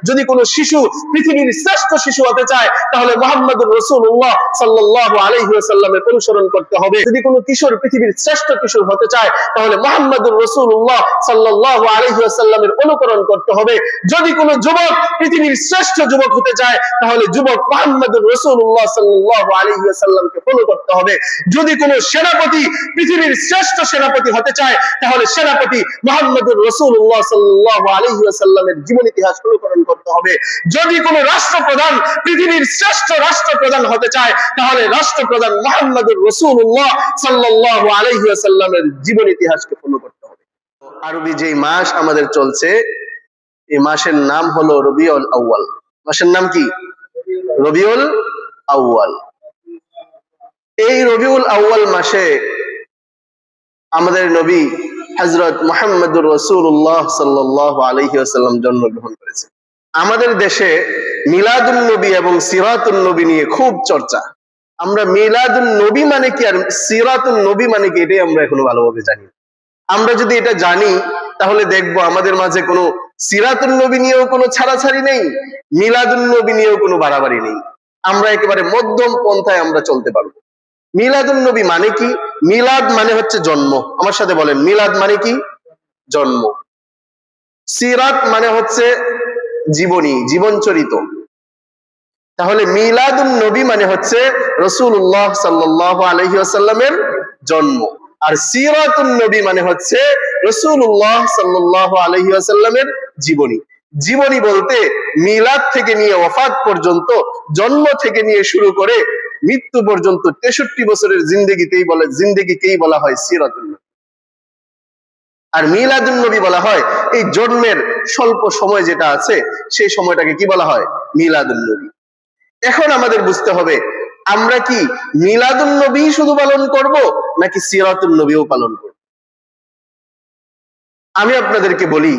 যদি কোনো শিশু পৃথিবীর শ্রেষ্ঠ শিশু হতে চায় তাহলে মুহাম্মদুর রাসূলুল্লাহ সাল্লাল্লাহু আলাইহি ওয়াসাল্লামের অনুসরণ করতে হবে। যদি কোনো কিশোর পৃথিবীর শ্রেষ্ঠ কিশোর হতে চায় তাহলে মুহাম্মদুর রাসূলুল্লাহ সাল্লাল্লাহু আলাইহি ওয়াসাল্লামের অনুকরণ করতে হবে। যদি কোনো যুবক পৃথিবীর শ্রেষ্ঠ যুবক হতে চায় তাহলে যুবক মুহাম্মদুর রাসূলুল্লাহ সাল্লাল্লাহু আলাইহি ওয়াসাল্লামকে ফলো করতে হবে। যদি কোনো সেনাপতি পৃথিবীর শ্রেষ্ঠ সেনাপতি হতে চায় তাহলে সেনাপতি মুহাম্মদুর রাসূলুল্লাহ সাল্লাল্লাহু আলাইহি ওয়াসাল্লামের জীবন ইতিহাস অনুকরণ করতে হবে। যদি কোনো রাষ্ট্রপ্রধান পৃথিবীর শ্রেষ্ঠ রাষ্ট্রপ্রধান হতে চায় তাহলে রাষ্ট্রপ্রধান মুহাম্মদুর রাসূলুল্লাহ সাল্লাল্লাহু আলাইহি ওয়াসাল্লামের জীবন ইতিহাসকে ফলো করতে হবে। আরবি যেই মাস আমাদের চলছে এই মাসের নাম হলো রবিউল আউয়াল। মাসের নাম কি? রবিউল আউয়াল। এই রবিউল আউয়াল মাসে আমাদের নবী হযরত মুহাম্মদুর রাসূলুল্লাহ সাল্লাল্লাহু আলাইহি ওয়াসাল্লাম জন্মগ্রহণ করেছেন। আমাদের দেশে মিলাদুন নবী এবং সিরাতুন নবী নিয়ে খুব চর্চা। আমরা মিলাদুন নবী মানে কি আর সিরাতুন নবী মানে কি এটাই আমরা এখনো ভালোভাবে জানি। আমরা যদি এটা জানি তাহলে দেখবো আমাদের মাঝে কোনো সিরাতুন নবী নিয়েও কোনো ছাড়াছাড়ি নেই, মিলাদুন নবী নিয়েও কোনো বাড়াবাড়ি নেই। আমরা একেবারে মধ্যম পন্থায় আমরা চলতে পারবো। মিলাদুন নবী মানে কি? মিলাদ মানে হচ্ছে জন্ম। আমার সাথে বলেন, মিলাদ মানে কি? জন্ম। সিরাত মানে হচ্ছে জীবনী, জীবন চরিত। তাহলে মিলাদুন নবী মানে হচ্ছে রাসূলুল্লাহ সাল্লাল্লাহু আলাইহি ওয়াসাল্লামের জন্ম, আর সিরাতুন নবী মানে হচ্ছে রাসূলুল্লাহ সাল্লাল্লাহু আলাইহি ওয়াসাল্লামের জীবনী। জীবনী বলতে মিলাদ থেকে নিয়ে ওয়াফাত পর্যন্ত, জন্ম থেকে নিয়ে শুরু করে মৃত্যু পর্যন্ত 63 বছরের জিন্দেগিকেই বলা হয় সিরাতুন নবী। আর মিলাদুন নবী বলা হয় এই জন্মের স্বল্প সময় যেটা আছে সেই সময়টাকে কি বলা হয়? মিলাদুন নবী। এখন আমাদের বুঝতে হবে আমরা কি মিলাদুন নবী শুধু পালন করব নাকি সিরাতুন নবীও পালন করব? আমি আপনাদেরকে বলি,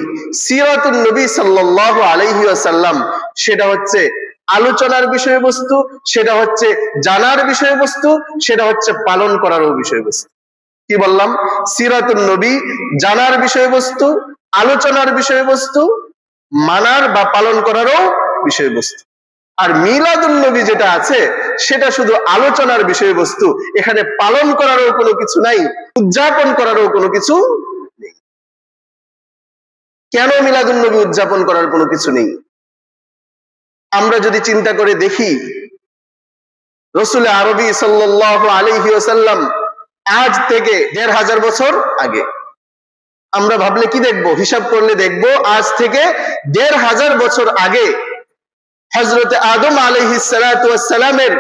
সিরাতুন নবী সাল্লাল্লাহু আলাইহি ওয়াসাল্লাম সেটা হচ্ছে আলোচনার বিষয়বস্তু, সেটা হচ্ছে জানার বিষয়বস্তু, সেটা হচ্ছে পালন করারও বিষয়বস্তু। কি বললাম? সিরাতুন নবী জানার বিষয়বস্তু, আলোচনার বিষয়বস্তু, মানার বা পালন করারও বিষয়বস্তু। আর মিলাদুন নবী যেটা আছে সেটা শুধু আলোচনার বিষয়বস্তু, এখানে পালন করারও কোনো কিছু নাই, উদযাপন করারও কোনো কিছু নেই। কেন মিলাদুন নবী উদযাপন করার কোনো কিছু নেই? আমরা যদি চিন্তা করে দেখি, রাসূল আরবি সাল্লাল্লাহু আলাইহি ওয়াসাল্লাম আজ থেকে ১৫০০ বছর আগে, আমরা ভাবলে কি দেখবো? হিসাব করলে দেখবো আজ থেকে ১৫০০ বছর আগে হযরত আদম আলাইহিস সালাতু ওয়াস সালামের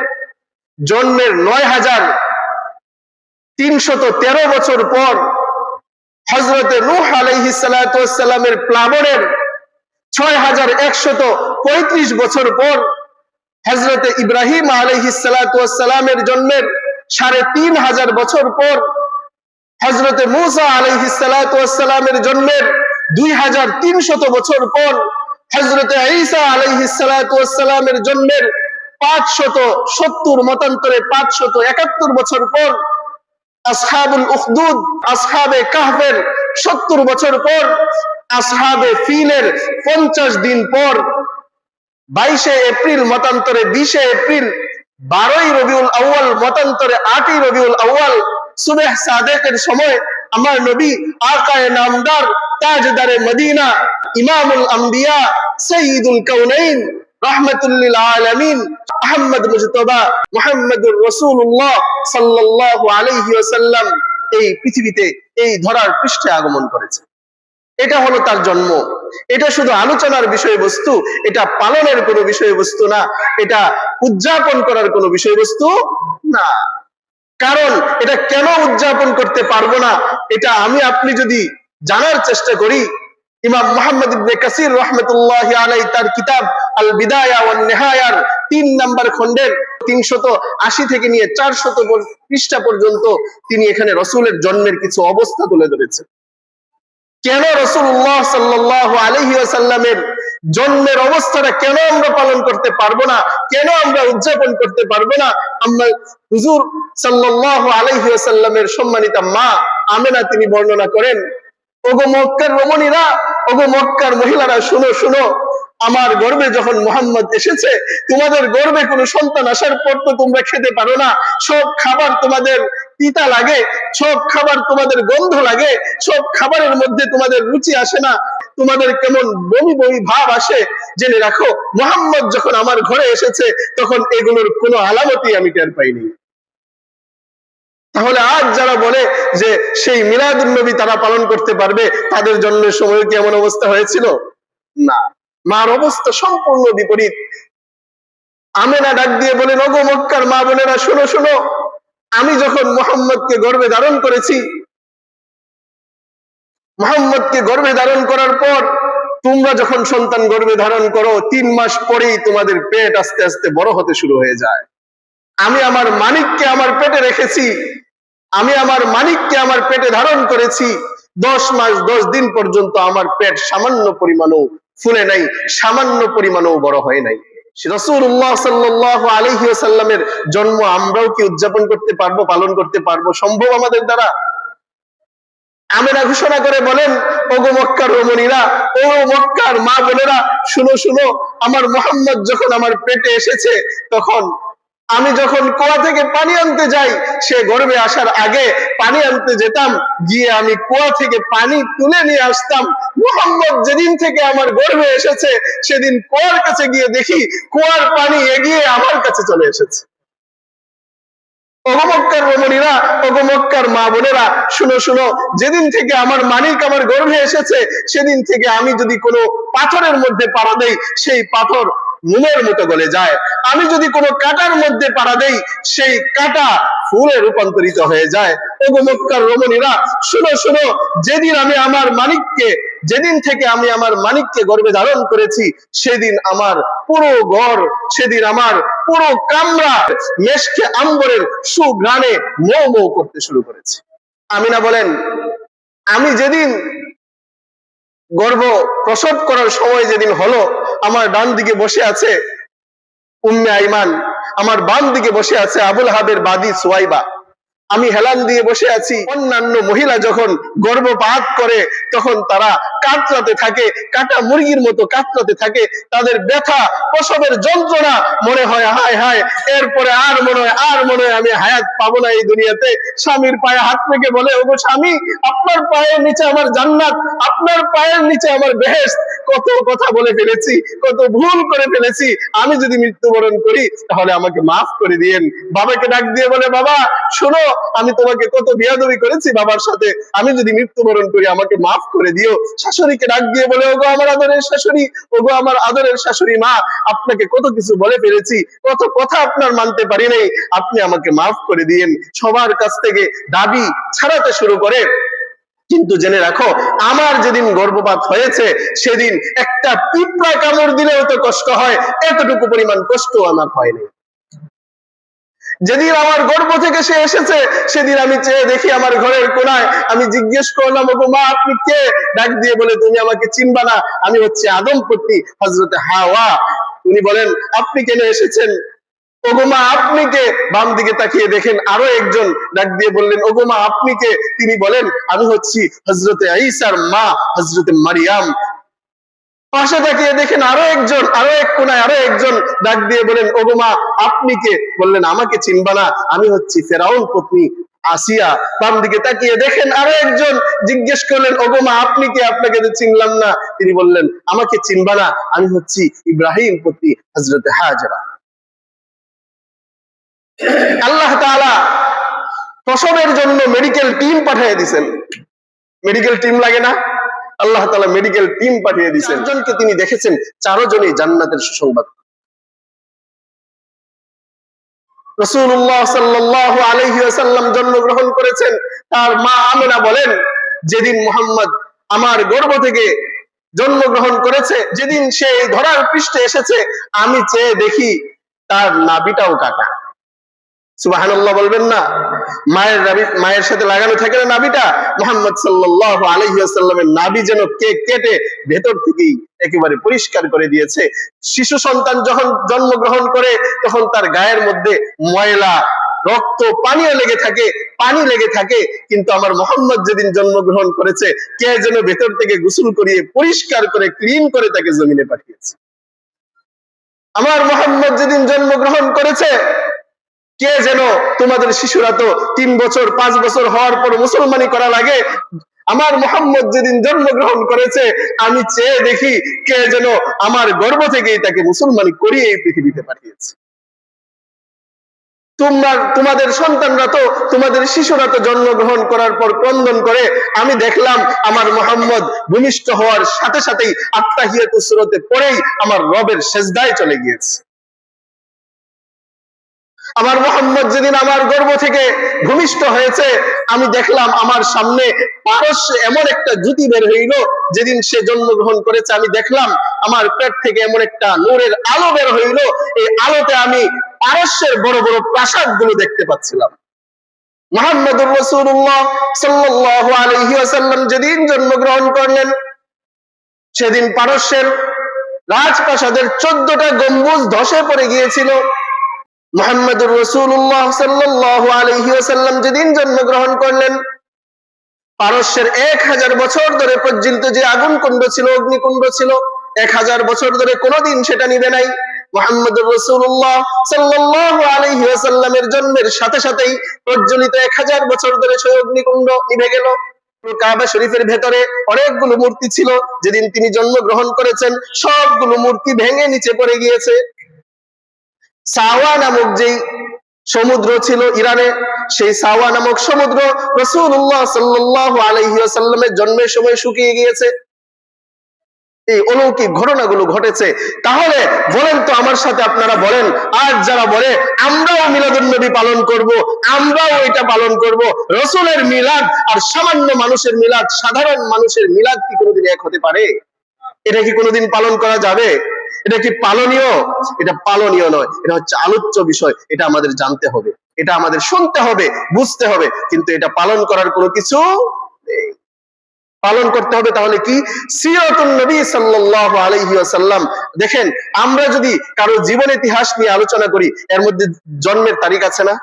জন্মের ৯৩১৩ বছর পর, হযরত নূহ আলাইহিস সালাতু ওয়াস সালামের প্লাবনের ৬১৩৫ বছর পর, হযরত ইব্রাহিম আলাইহিস সালাতু ওয়াস সালামের জন্মের ৩৫০০ বছর পর, হযরত মূসা আলাইহিস সালাতু ওয়াস সালামের জন্মের ২৩০০ বছর পর, হযরত ঈসা আলাইহিস সালাতু ওয়াস সালামের জন্মের ৫৭০ মতান্তরে ৫৭১ বছর পর, আসহাবুল উখদুদ, আসহাবে কাহফের ৭০ বছর পর, আসহাবে ফিলের ৫০ দিন পর, ২২ এপ্রিল মতান্তরে ২০ এপ্রিল, ১২ রবিউল আউয়াল মতান্তরে ৮ রবিউল আউয়াল, সুবহ সাদেকের সময় আমার নবী আকায়ে নামদার, তাজদারে মদিনা, ইমামুল আম্বিয়া, সাইয়্যিদুল কাউনাইন, রাহমাতুল লিল আলামিন, আহমদ মুজতবা মুহাম্মদুর রাসূলুল্লাহ সাল্লাল্লাহু আলাইহি ওয়াসাল্লাম এই পৃথিবীতে, এই ধরার পৃষ্ঠে আগমন করেছে। এটা হলো তার জন্ম। এটা শুধু আলোচনার বিষয়বস্তু, এটা পালনের কোনো বিষয়বস্তু না, এটা উদযাপন করার কোনো বিষয়বস্তু না। কারণ এটা কেন উদযাপন করতে পারবো না, এটা আমি আপনি যদি জানার চেষ্টা করি, ইমাম মুহাম্মদ ইবনে কাসির রাহমাতুল্লাহি আলাইহি তার কিতাব আল বিদায়া ওয়ান নিহায়ার ৩ নম্বর খণ্ডের ৩৮০ থেকে নিয়ে ৪০০ পৃষ্ঠা পর্যন্ত তিনি এখানে রাসূলের জন্মের কিছু অবস্থা তুলে ধরেছেন। কেন রাসূলুল্লাহ সাল্লাল্লাহু আলাইহি ওয়াসাল্লামের জন্মের অবস্থাটা কেন আমরা পালন করতে পারবো না, কেন আমরা উদযাপন করতে পারবো না? আমরা হুজুর সাল্লাল্লাহু আলাইহি ওয়াসাল্লামের সম্মানিতা মা আমেনা তিনি বর্ণনা করেন, ওগো মক্কার রমণীরা, ওগো মক্কার মহিলারা, শুনো শুনো, আমার গর্ভে যখন মুহাম্মদ এসেছে, তোমাদের গর্ভে কোনো সন্তান আসার পর তো তোমরা খেতে পারো না, সব খাবার তোমাদের তিতা লাগে, সব খাবার তোমাদের গন্ধ লাগে, সব খাবারের মধ্যে তোমাদের রুচি আসে না, তোমাদের কেমন বমি বমি ভাব আসে। জেনে রাখো, মুহাম্মদ যখন আমার ঘরে এসেছে তখন এগুলোর কোনো আলামতই আমি টের পাইনি। তাহলে আজ যারা বলে যে সেই মিলাদুন নবী তারা পালন করতে পারবে, তাদের জন্য সময় কি এমন অবস্থা হয়েছিল? না, মার অবস্থা সম্পূর্ণ বিপরীত। আমেনা ডাক দিয়ে বলেন, ওগো মক্কার মা বোনেরা, শোনো শোনো, আমি যখন মুহাম্মদকে গর্ভে ধারণ করেছি, মুহাম্মদকে গর্ভে ধারণ করার পর তোমরা যখন সন্তান গর্ভে ধারণ করো, 3 মাস পরেই তোমাদের পেট আস্তে আস্তে বড় হতে শুরু হয়ে যায়। আমি আমার মানিককে আমার পেটে রেখেছি, আমি আমার মানিককে আমার পেটে ধারণ করেছি। 10 মাস 10 দিন পর্যন্ত আমার পেট সামান্য পরিমাণও ফুলে নাই, সামান্য পরিমাণও বড় হয় নাই। রাসূলুল্লাহ সাল্লাল্লাহু আলাইহি ওয়াসাল্লামের জন্ম আমরাও কি উদযাপন করতে পারবো, পালন করতে পারবো? সম্ভব আমাদের দ্বারা? আমেনা ঘোষণা করে বলেন, ওগো মক্কার রমণীরা, ও মক্কার মা বোনেরা, শুনো শুনো, আমার মুহাম্মদ যখন আমার পেটে এসেছে, তখন আমি যখন কুয়া থেকে পানি আনতে যাই, সে গর্ভে আসার আগে পানি আনতে যেতাম, গিয়ে আমি কুয়া থেকে পানি তুলে নিয়ে আসতাম। মুহাম্মদ যেদিন থেকে আমার গর্ভে এসেছে, সেদিন কুয়ার কাছে গিয়ে দেখি কুয়ার পানি এগিয়ে আমার কাছে চলে এসেছে। ওগো মক্কার রমণীরা, ওগো মক্কার মা বোনেরা, শুনো শুনো, যেদিন থেকে আমার মানিক আমার গর্ভে এসেছে, সেদিন থেকে আমি যদি কোনো পাথরের মধ্যে পাড়া দেই, সেই পাথর নুনের মতো গলে যায়। আমি যদি কোনো কাঁটার মধ্যে পাড়া দেই, সেই কাঁটা ফুলে রূপান্তরিত হয়ে যায়। ওগো মক্কার রমণীরা, শুনো শুনো, যেদিন আমি আমার মানিককে, যেদিন থেকে আমি আমার মানিককে গর্ভে ধারণ করেছি, সেদিন আমার পুরো ঘর, সেদিন আমার পুরো কামরা মেশকে আম্বরের সুঘ্রাণে মৌ মৌ করতে শুরু করেছে। আমিনা বলেন, আমি যেদিন গর্ভ প্রসব করার সময় যেদিন হলো, আমার ডান দিকে বসে আছে উম্মে আইমান, আমার বাম দিকে বসে আছে আবুল হাবের বাদী সুয়াইবা, আমি হেলান দিয়ে বসে আছি। অন্যান্য মহিলা যখন গর্ভপাত করে তখন তারা কাতরাতে থাকে, কাটা মুরগির মতো কাতরাতে থাকে, তাদের ব্যথা, প্রসবের যন্ত্রণা, মনে হয় হায় হায়, এরপরে আর মনে হয় আমি হায়াত পাবো না এই দুনিয়াতে। স্বামীর পায়ে হাত রেখে বলে, ওগো স্বামী, আপনার পায়ের নিচে আমার জান্নাত, আপনার পায়ের নিচে আমার বেহেশত। কত কথা বলে ফেলেছি, কত ভুল করে ফেলেছি, আমি যদি মৃত্যুবরণ করি তাহলে আমাকে মাফ করে দিয়েন। বাবাকে ডাক দিয়ে বলে, বাবা শোনো, আমি তোমাকে কত বিয়াদবি করেছি বাবার সাথে, আমি যদি মৃত্যুবরণ করি আমাকে মাফ করে দিও। শাশুড়িকে ডাক দিয়ে বলে, ওগো আমার আদরের শাশুড়ি, ওগো আমার আদরের শাশুড়ি মা, আপনাকে কত কিছু বলে ফেলেছি, কত কথা আপনার মানতে পারি নাই, আপনি আমাকে মাফ করে দিয়েন। সবার কাছ থেকে দাবি ছাড়াতে শুরু করে। কিন্তু জেনে রাখো, আমার যেদিন গর্ভপাত হয়েছে, সেদিন একটা পিঁপড়া কামড় দিলেও তো কষ্ট হয়, এতটুকু পরিমাণ কষ্ট আমার হয়নি। যেদিন আমার গর্ভ থেকে সে এসেছে, সেদিন আমি চেয়ে দেখি আমার ঘরের কোনায়, আমি জিজ্ঞেস করলাম, ওগো মা আপনি কে? ডাক দিয়ে বলে, তুমি আমাকে চিনবা না, আমি হচ্ছে আদম পুত্রী হযরতে হাওয়া। উনি বলেন, আপনি কেন এসেছেন? ওগো মা আপনি কে? বাম দিকে তাকিয়ে দেখেন আরো একজন, ডাক দিয়ে বললেন, ওগো মা আপনি কে? তিনি বলেন, আমি হচ্ছি হযরতে ঈসার মা, হযরতে মারিয়াম। পাশে তাকিয়ে দেখেন আরো একজন, আরো এক কোনায় আরো একজন, ডাক দিয়ে বলেন, ওগো মা আপনি কে? বললেন, আমাকে চিনবা না, আমি হচ্ছি ফেরাউন পত্নী আসিয়া। বাম দিকে তাকিয়ে দেখেন আরো একজন, জিজ্ঞেস করলেন, ওগো মা আপনি কে? আপনাকে তো চিনলাম না। তিনি বললেন, আমাকে চিনবা না, আমি হচ্ছি ইব্রাহিম পত্নী হযরতে হাজরা। আল্লাহ তাআলা প্রসবের জন্য মেডিকেল টিম পাঠিয়ে দিয়েছেন। মেডিকেল টিম লাগে না? আল্লাহ তাআলা মেডিকেল টিম পাঠিয়ে দিয়েছেন। 4 জনকে তিনি দেখেছেন, 4 জনই জান্নাতের সুসংবাদ। রাসূলুল্লাহ সাল্লাল্লাহু আলাইহি ওয়াসাল্লাম জন্মগ্রহণ করেছেন। তার মা আমিনা বলেন, যেদিন মুহাম্মদ আমার গর্ভ থেকে জন্মগ্রহণ করেছে, যেদিন সে ধরার পৃষ্ঠে এসেছে, আমি চেয়ে দেখি তার নাভিটাও কাটা। সুবহানাল্লাহ বলবেন না? মায়ের সাথে লাগানো থাকে না নাভিটা, মুহাম্মদ সাল্লাল্লাহু আলাইহি ওয়াসাল্লামের নাভি যেন কেটে ভেতর থেকেই একেবারে পরিষ্কার করে দিয়েছে। শিশু সন্তান যখন জন্মগ্রহণ করে তখন তার গায়ের মধ্যে ময়লা, রক্ত, পানিও লেগে থাকে, পানি লেগে থাকে, কিন্তু আমার মুহাম্মদ যেদিন জন্মগ্রহণ করেছে, কে যেন ভেতর থেকে গোসল করিয়ে পরিষ্কার করে ক্লিন করে তাকে জমিনে পাঠিয়েছে। আমার মুহাম্মদ যেদিন জন্মগ্রহণ করেছে, কে যেন, তোমাদের শিশুরা তো 3 বছর 5 বছর হওয়ার পর মুসলমানি করা লাগে, আমার মুহাম্মদ যেদিন জন্মগ্রহণ করেছে আমি চেয়ে দেখি কে যেন আমার গর্ভ থেকেই তাকে মুসলমানি করিয়ে এই পৃথিবীতে পাঠিয়েছে। তোমাদের সন্তানরা তো, তোমাদের শিশুরা তো জন্মগ্রহণ করার পর ক্রন্দন করে, আমি দেখলাম আমার মুহাম্মদ ভূমিষ্ঠ হওয়ার সাথে সাথেই আত্তাহিয়াতুস সূরাতে পড়েই আমার রবের সেজদায় চলে গিয়েছে। আমার মুহাম্মদ যেদিন আমার গর্ভ থেকে ভূমিষ্ঠ হয়েছে আমি দেখলাম আমার সামনে পারস্যে এমন একটা জ্যোতি বের হইল, যেদিন সে জন্মগ্রহণ করেছে আমি দেখলাম আমার পেট থেকে এমন একটা নূরের আলো বের হইল, এই আলোতে আমি পারস্যের বড় বড় প্রাসাদ গুলো দেখতে পাচ্ছিলাম। মুহাম্মদুর রাসূলুল্লাহ সাল্লাল্লাহু আলাইহি ওয়াসাল্লাম যেদিন জন্মগ্রহণ করলেন সেদিন পারস্যের রাজপ্রাসাদের 14টা গম্বুজ ধসে পড়ে গিয়েছিল। মুহাম্মদুর রাসূলুল্লাহ সাল্লাল্লাহু আলাইহি ওয়াসাল্লাম যেদিন জন্মগ্রহণ করলেন পারস্যের 1000 বছর ধরে প্রজ্বলিত যে আগুন কুণ্ড ছিল, অগ্নিকুণ্ড ছিল, 1000 বছর ধরে কোনোদিন সেটা নিভে নাই। মুহাম্মদুর রাসূলুল্লাহ সাল্লাল্লাহু আলাইহি ওয়াসাল্লামের জন্মের সাথে সাথেই প্রজ্বলিত 1000 বছর ধরে সেই অগ্নিকুণ্ড নিভে গেল। কাবা শরীফের ভেতরে অনেকগুলো মূর্তি ছিল, যেদিন তিনি জন্মগ্রহণ করেছেন সবগুলো মূর্তি ভেঙে নিচে পড়ে গিয়েছে। সাওয়া নামক যেই সমুদ্র ছিল ইরানে, সেই সাওয়া নামক সমুদ্র রাসূলুল্লাহ সাল্লাল্লাহু আলাইহি ওয়াসাল্লামের জন্মের সময় শুকিয়ে গিয়েছে। এই অলৌকিক ঘটনাগুলো ঘটেছে। তাহলে বলেন তো আমার সাথে আপনারা বলেন, আর যারা বলে আমরাও মিলাদুন নবী পালন করব, আমরাও এটা পালন করব, রাসূলের মিলাদ আর সামান্য মানুষের মিলাদ, সাধারণ মানুষের মিলাদ কি কোনোদিন এক হতে পারে? এটা কি কোনোদিন পালন করা যাবে? এটা কি পালনীয়? এটা পালনীয় নয়, এটা হচ্ছে আলোচ্য বিষয়। এটা আমাদের জানতে হবে, এটা আমাদের শুনতে হবে, বুঝতে হবে, কিন্তু এটা পালন করার কোনো কিছু নেই। পালন করতে হবে তাহলে কি? সিরাতুন নবী সাল্লাল্লাহু আলাইহি ওয়াসাল্লাম। দেখেন, আমরা যদি কারো জীবন ইতিহাস নিয়ে আলোচনা করি, এর মধ্যে জন্মের তারিখ আছে না,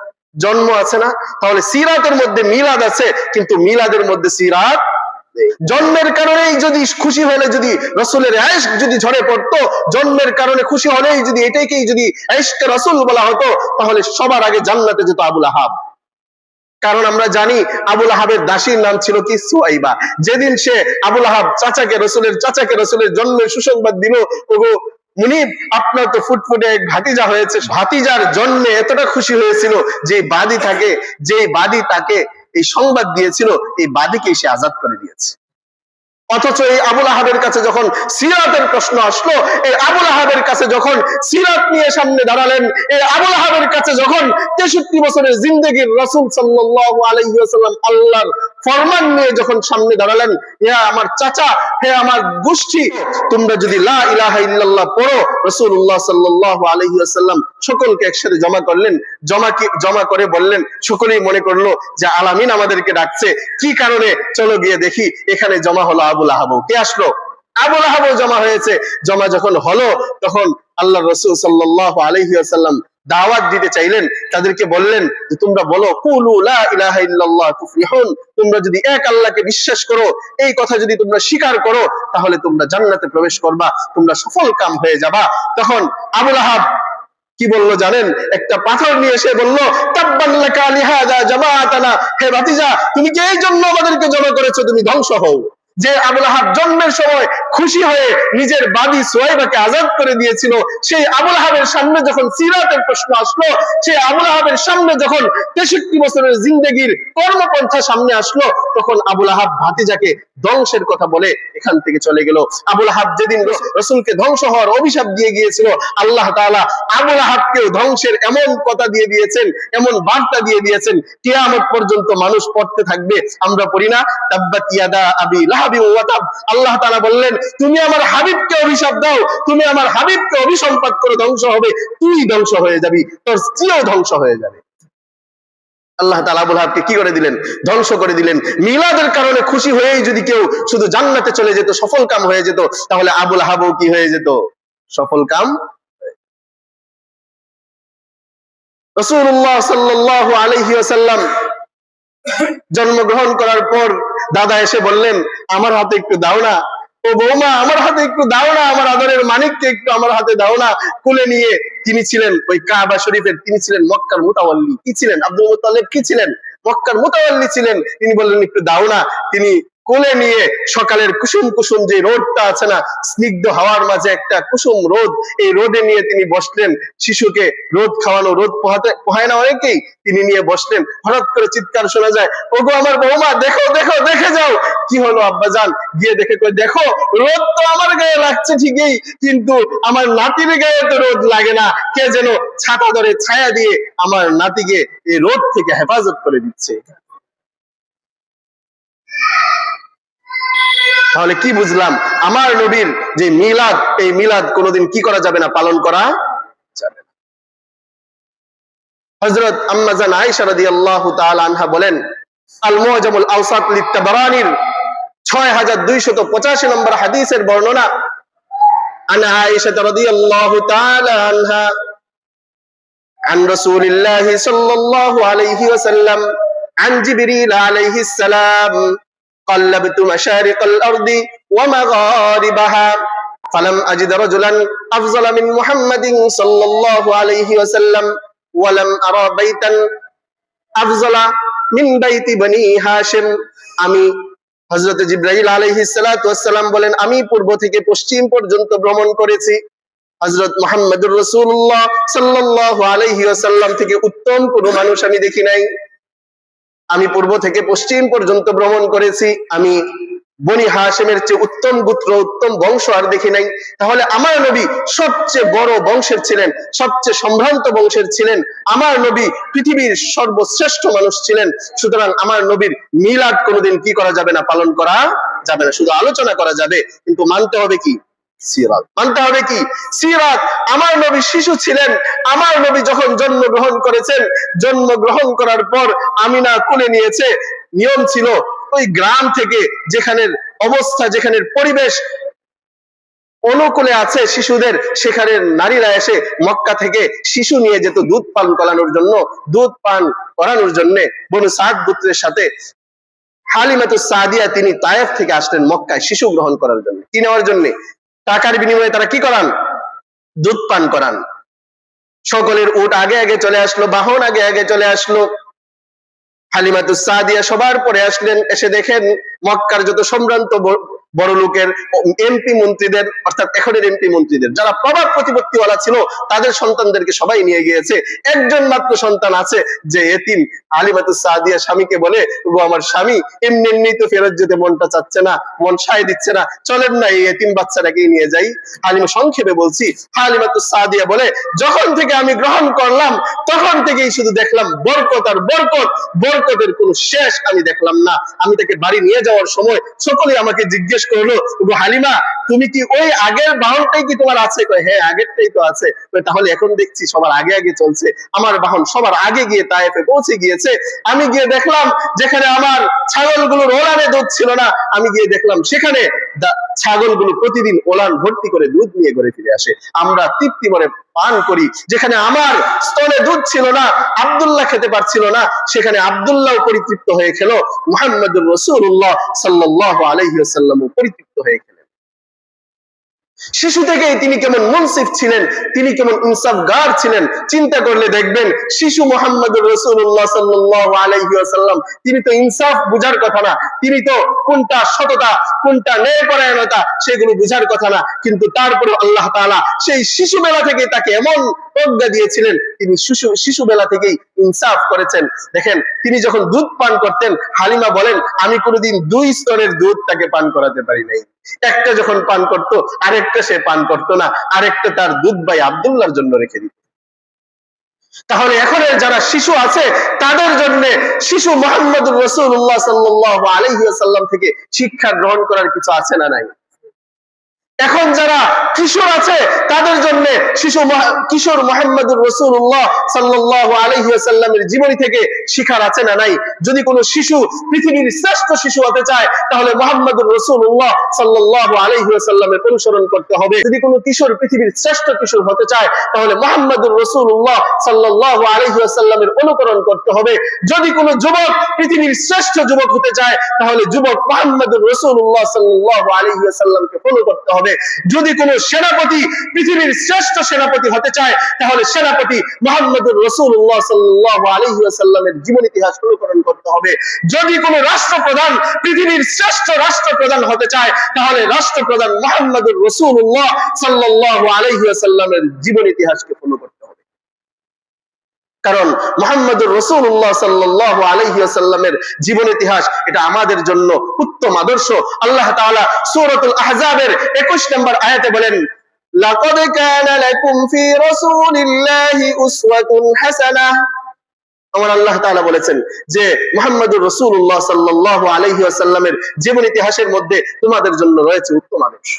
জন্ম আছে না? তাহলে সিরাতের মধ্যে মিলাদ আছে, কিন্তু মিলাদের মধ্যে সিরাত। জন্মের কারণেই যদি খুশি হলে যদি রাসূলের ইশক যদি ঝরে পড়তো, জন্মের কারণে খুশি হলেই যদি এটাকেই যদি ইশকে রাসূল বলা হতো, তাহলে সবার আগে জান্নাতে যেত আবু লাহাব। কারণ আমরা জানি আবু লাহাবের দাসীর নাম ছিল কি? সুয়াইবা। যেদিন সে আবু লাহাব চাচাকে রাসূলের জন্মের সুসংবাদ দিল, ওগো মুনিব, আপনার তো ফুটফুটে এক ভাতিজা হয়েছে, ভাতিজার জন্মে এতটা খুশি হয়েছিল যে বাদী তাকে এই সংবাদ দিয়েছিল, এই বাদীকে সে আজাদ করে দিয়েছে। অথচ এই আবু লাহাবের কাছে যখন সিরাতের প্রশ্ন আসলো, এই আবু লাহাবের কাছে যখন সিরাত নিয়ে সামনে দাঁড়ালেন, এই আবু লাহাবের কাছে যখন 63 বছরের জিন্দেগির রাসূল সাল্লাল্লাহু আলাইহি ওয়াসাল্লাম আল্লাহর ফরমান নিয়ে যখন সামনে দাঁড়ালেন, হে আমার চাচা, হে আমার গোষ্ঠী, তোমরা যদি লা ইলাহা ইল্লাল্লাহ পড়ো, রাসূলুল্লাহ সাল্লাল্লাহু আলাইহি ওয়াসাল্লাম সকলকে একসাথে জমা করলেন। জমা করে বললেন, সকলেই মনে করলো যে আলামিন আমাদেরকে ডাকছে, কি কারণে? চলো গিয়ে দেখি। এখানে জমা হলো আবু লাহাব। কে আসলো? আবু লাহাব জমা হয়েছে। জমা যখন হলো, তখন আল্লাহর রাসূল সাল্লাল্লাহু আলাইহি ওয়াসাল্লাম দাওয়াত দিতে চাইলেন, তাদেরকে বললেন যে তোমরা বলো কুলু লা ইলাহা ইল্লাল্লাহ তুফলিহুন, তোমরা যদি এক আল্লাহকে বিশ্বাস করো, এই কথা যদি তোমরা স্বীকার করো, তাহলে তোমরা জান্নাতে প্রবেশ করবা, তোমরা সফল কাম হয়ে যাবা। তখন আবু লাহাব কি বললো জানেন? একটা পাথর নিয়ে এসে বলল, তাব্বান লাকা লিহাযা জামাআতানা, হে ভাতিজা, তুমি কি এই জন্য আমাদেরকে জমা করেছো? তুমি ধ্বংস হও। যে আবু লাহাব জন্মের সময় খুশি হয়ে নিজের বাদী সুয়াইবাকে আজাদ করে দিয়েছিল, সেই আবু লাহাবের সামনে যখন সিরাতের প্রশ্ন আসলো, সেই আবু লাহাবের সামনে যখন 63 বছরের জিন্দেগির কর্মপন্থা সামনে আসলো, তখন আবু লাহাব ভাতিজাকে ধ্বংসের কথা বলে এখান থেকে চলে গেল। আবু লাহাব যেদিন রাসূলকে ধ্বংস হওয়ার অভিশাপ দিয়ে গিয়েছিল, আল্লাহ তাআলা আবু লাহাবকেও ধ্বংসের এমন কথা দিয়ে দিয়েছেন, এমন বার্তা দিয়ে দিয়েছেন, কিয়ামত পর্যন্ত মানুষ পড়তে থাকবে। আমরা পড়ি না, তাব্বাত ইয়াদা আবি লাহাবি ওয়া তাব। আল্লাহ তাআলা বললেন, তুমি আমার হাবিবকে অভিশাপ দাও, তুমি আমার হাবিবকে অভিসম্পাত করে ধ্বংস হবে, তুই ধ্বংস হয়ে যাবি, তোর স্ত্রীও ধ্বংস হয়ে যাবে। আল্লাহ তাআলা আবু লাহাবকে কি করে দিলেন? ধ্বংস করে দিলেন। মিলাদের কারণে খুশি হয়েই যদি কেউ শুধু জান্নাতে চলে যেত, সফল কাম হয়ে যেত, তাহলে আবু লাহাবও কি হয়ে যেত? সফল কাম। রাসূলুল্লাহ সাল্লাল্লাহু আলাইহি ওয়াসাল্লাম জন্মগ্রহণ করার পর দাদা এসে বললেন, আমার হাতে একটু দাও না। ও বৌমা আমার হাতে একটু দাও না, আমার আদরের মানিককে একটু আমার হাতে দাও না। কোলে নিয়ে তিনি ছিলেন ওই কাবা শরীফের, তিনি ছিলেন মক্কার মুতাওয়াল্লি। কি ছিলেন? আব্দুল মুত্তালিব কি ছিলেন? মক্কার মুতাওয়াল্লি ছিলেন। তিনি বললেন একটু দাও না। তিনি কোলে নিয়ে সকালের কুসুম কুসুম যে রোদটা আছে না, স্নিগ্ধ হাওয়ার মাঝে একটা কুসুম রোদ, এই রোদে নিয়ে তিনি বসলেন। শিশুকে রোদ খাওয়ানো, রোদ পোহায় না অনেকেই, তিনি নিয়ে বসলেন। হঠাৎ করে চিৎকার শোনা যায়, ওগো আমার বৌমা, দেখো দেখো, দেখে যাও। কি হলো আব্বাজান? গিয়ে দেখে কই, দেখো রোদ তো আমার গায়ে লাগছে ঠিকই, কিন্তু আমার নাতির গায়ে তো রোদ লাগে না। কে যেন ছাতা ধরে ছায়া দিয়ে আমার নাতিকে এই রোদ থেকে হেফাজত করে দিচ্ছে। তাহলে কি বুঝলাম? আমার নবীর যে মিলাদ, এই মিলাদ কোনোদিন কি করা যাবে না? পালন করা যাবে না। হযরত আম্মা জান আয়েশা রাদিয়াল্লাহু তাআলা আনহা বলেন, আল মুআজামুল আওসাত লিত-তাবারানির 6285 নম্বর হাদিসের বর্ণনা, আন আয়েশা রাদিয়াল্লাহু তাআলা আনহা আন রাসূলিল্লাহি সাল্লাল্লাহু আলাইহি ওয়াসাল্লাম আন জিবরিল আলাইহিস সালাম قلبت مشارق الأرض ومغاربها فلم أجد رجلا أفضل من محمد صلى الله عليه وسلم ولم أرى بيتا أفضل من بيت بني هاشم। আমি হযরত জিবরাইল আলাইহিস সালাতু ওয়াস সালাম বলেন, আমি পূর্ব থেকে পশ্চিম পর্যন্ত ভ্রমণ করেছি। হযরত মুহাম্মদুর রাসূলুল্লাহ সাল্লাল্লাহু আলাইহি ওয়াসাল্লাম থেকে উত্তম কোনো মানুষ আমি দেখি নাই। আমি পূর্ব থেকে পশ্চিম পর্যন্ত ভ্রমণ করেছি, আমি বনি হাশেমের চেয়ে উত্তম গোত্র, উত্তম বংশ আর দেখি নাই। তাহলে আমার নবী সবচেয়ে বড় বংশের ছিলেন, সবচেয়ে সম্ভ্রান্ত বংশের ছিলেন। আমার নবী পৃথিবীর সর্বশ্রেষ্ঠ মানুষ ছিলেন। সুতরাং আমার নবীর মিলাদ কোনোদিন কি করা যাবে না? পালন করা যাবে না। শুধু আলোচনা করা যাবে, কিন্তু মানতে হবে কি? সিরাত। মানতে হবে কি? সিরাত। আমার নবী শিশু ছিলেন। আমার নবী যখন জন্মগ্রহণ করেছেন, জন্মগ্রহণ করার পর আমিনা কোলে নিয়েছে। নিয়ম ছিল ওই গ্রাম থেকে, যেখানের অবস্থা, যেখানের পরিবেশ অনুকূলে আছে শিশুদের, সেখানে নারীরা এসে মক্কা থেকে শিশু নিয়ে যেত দুধ পান করানোর জন্য। দুধ পান করানোর জন্য বনু সাদ গোত্রের সাথে হালিমাতুস সাদিয়া তিনি তায়েফ থেকে আসলেন মক্কায় শিশু গ্রহণ করার জন্য। কি নেওয়ার জন্য? টাকার বিনিময়ে তারা কি করান? দুধ পান করান। সকলের উট আগে আগে চলে আসলো, বাহন আগে আগে চলে আসলো। হালিমাতুস সাদিয়া সবার পরে আসলেন। এসে দেখেন মক্কার যত সম্ভ্রান্ত বড় লোকের এমপি মন্ত্রীদের, অর্থাৎ এখনের এমপি মন্ত্রীদের যারা প্রভাব প্রতিপত্তিওয়ালা ছিল, তাদের সন্তানদেরকে সবাই নিয়ে গিয়েছে। একজন মাত্র সন্তান আছে যে এতিম। হালিমাতুস সাদিয়া স্বামীকে বলে, ও আমার স্বামী, এমনি এমনি তো ফেরত যেতে মনটা চাচ্ছে না, মন সায় দিচ্ছে না, চলেন না এই এতিম বাচ্চাটাকেই নিয়ে যাই। হালিমা সংক্ষেপে বলছি, হালিমাতুস সাদিয়া বলে, যখন থেকে আমি গ্রহণ করলাম তখন থেকেই শুধু দেখলাম বরকত আর বরকত, বরকতের কোনো শেষ আমি দেখলাম না। আমি তাকে বাড়ি নিয়ে যাওয়ার সময় সকলেই আমাকে জিজ্ঞেস করলো, হালিমা তুমি কি ওই আগের বাহনটাই কি তোমার আছে? কয় হ্যাঁ, আগেরটাই তো আছে। তাহলে এখন দেখছি সবার আগে আগে চলছে, আমার বাহন সবার আগে গিয়ে তায়েফে পৌঁছে গিয়েছে। আমি গিয়ে দেখলাম যেখানে আমার ছাগলগুলোর ওলানে দুধ ছিল না, আমি গিয়ে দেখলাম সেখানে ছাগলগুলো প্রতিদিন ওলান ভর্তি করে দুধ নিয়ে ঘরে ফিরে আসে, আমরা তৃপ্তি ভরে পান করি। যেখানে আমার স্তনে দুধ ছিল না, আব্দুল্লাহ খেতে পারছিল না, সেখানে আব্দুল্লাহ পরিতৃপ্ত হয়ে খেলো, মুহাম্মদুর রাসূলুল্লাহ সাল্লাল্লাহু আলাইহি ওয়াসাল্লাম পরিতৃপ্ত হয়ে খেলেন। শিশু থেকেই তিনি কেমন মুনসিফ ছিলেন, তিনি কেমন ইনসাফগার ছিলেন। চিন্তা করলে দেখবেন শিশু মুহাম্মদুর রাসূলুল্লাহ সাল্লাল্লাহু আলাইহি ওয়াসাল্লাম, তিনি তো ইনসাফ বুঝার কথা না, তিনি তো কোনটা সততা কোনটা ন্যায়পরায়ণতা সেগুলো বুঝার কথা না, কিন্তু তারপরে আল্লাহ তাআলা সেই শিশুবেলা থেকে তাকে এমন প্রজ্ঞা দিয়েছিলেন, তিনি শিশুবেলা থেকেই ইনসাফ করেছেন। দেখেন তিনি যখন দুধ পান করতেন, হালিমা বলেন আমি কোনোদিন 2 স্তরের দুধ তাকে পান করাতে পারি নাই। একটা যখন পান করতো আরেকটা সে পান করতো না, আরেকটা তার দুধ ভাই আব্দুল্লাহর জন্য রেখে দিত। তাহলে এখনের যারা শিশু আছে তাদের জন্য শিশু মুহাম্মদুর রাসূলুল্লাহ সাল্লাল্লাহু আলাইহি ওয়াসাল্লাম থেকে শিক্ষা গ্রহণ করার কিছু আছে না নাই? এখন যারা কিশোর আছে তাদের জন্য কিশোর মুহাম্মদুর রাসূলুল্লাহ সাল্লাল্লাহু আলাইহি ওয়াসাল্লামের জীবনী থেকে শিখার আছে না নাই? যদি কোনো শিশু পৃথিবীর শ্রেষ্ঠ শিশু হতে চায় তাহলে মুহাম্মদুর রাসূলুল্লাহ সাল্লাল্লাহু আলাইহি ওয়াসাল্লামের অনুসরণ করতে হবে। যদি কোনো কিশোর পৃথিবীর শ্রেষ্ঠ কিশোর হতে চায় তাহলে মুহাম্মদুর রাসূলুল্লাহ সাল্লাল্লাহু আলাইহি ওয়াসাল্লামের অনুকরণ করতে হবে। যদি কোনো যুবক পৃথিবীর শ্রেষ্ঠ যুবক হতে চায় তাহলে যুবক মুহাম্মদুর রাসূলুল্লাহ সাল্লাল্লাহু আলাইহি ওয়াসাল্লামকে ফলো করতে হবে। যদি কোনো সেনাপতি পৃথিবীর শ্রেষ্ঠ সেনাপতি হতে চায় তাহলে সেনাপতি মুহাম্মদুর রাসূলুল্লাহ সাল্লাল্লাহু আলাইহি ওয়াসাল্লামের জীবন ইতিহাস অনুকরণ করতে হবে। যদি কোনো রাষ্ট্রপ্রধান পৃথিবীর শ্রেষ্ঠ রাষ্ট্রপ্রধান হতে চায় তাহলে রাষ্ট্রপ্রধান মুহাম্মদুর রাসূলুল্লাহ সাল্লাল্লাহু আলাইহি ওয়াসাল্লামের জীবন ইতিহাসকে ফলো করতে হবে। কারণ মুহাম্মদুর রাসূলুল্লাহ সাল্লাল্লাহু আলাইহি ওয়াসাল্লামের জীবন ইতিহাস এটা আমাদের জন্য উত্তম আদর্শ। আল্লাহ তাআলা সূরাতুল আহজাবের 21 নম্বর আয়াতে বলেন, লাকাদ কানা লাকুম ফি রাসূলিল্লাহি উসওয়াতুন হাসানাহ। আমার আল্লাহ তাআলা বলেছেন যে মুহাম্মদুর রাসূলুল্লাহ সাল্লাল্লাহু আলাইহি ওয়াসাল্লামের জীবন ইতিহাসের মধ্যে তোমাদের জন্য রয়েছে উত্তম আদর্শ।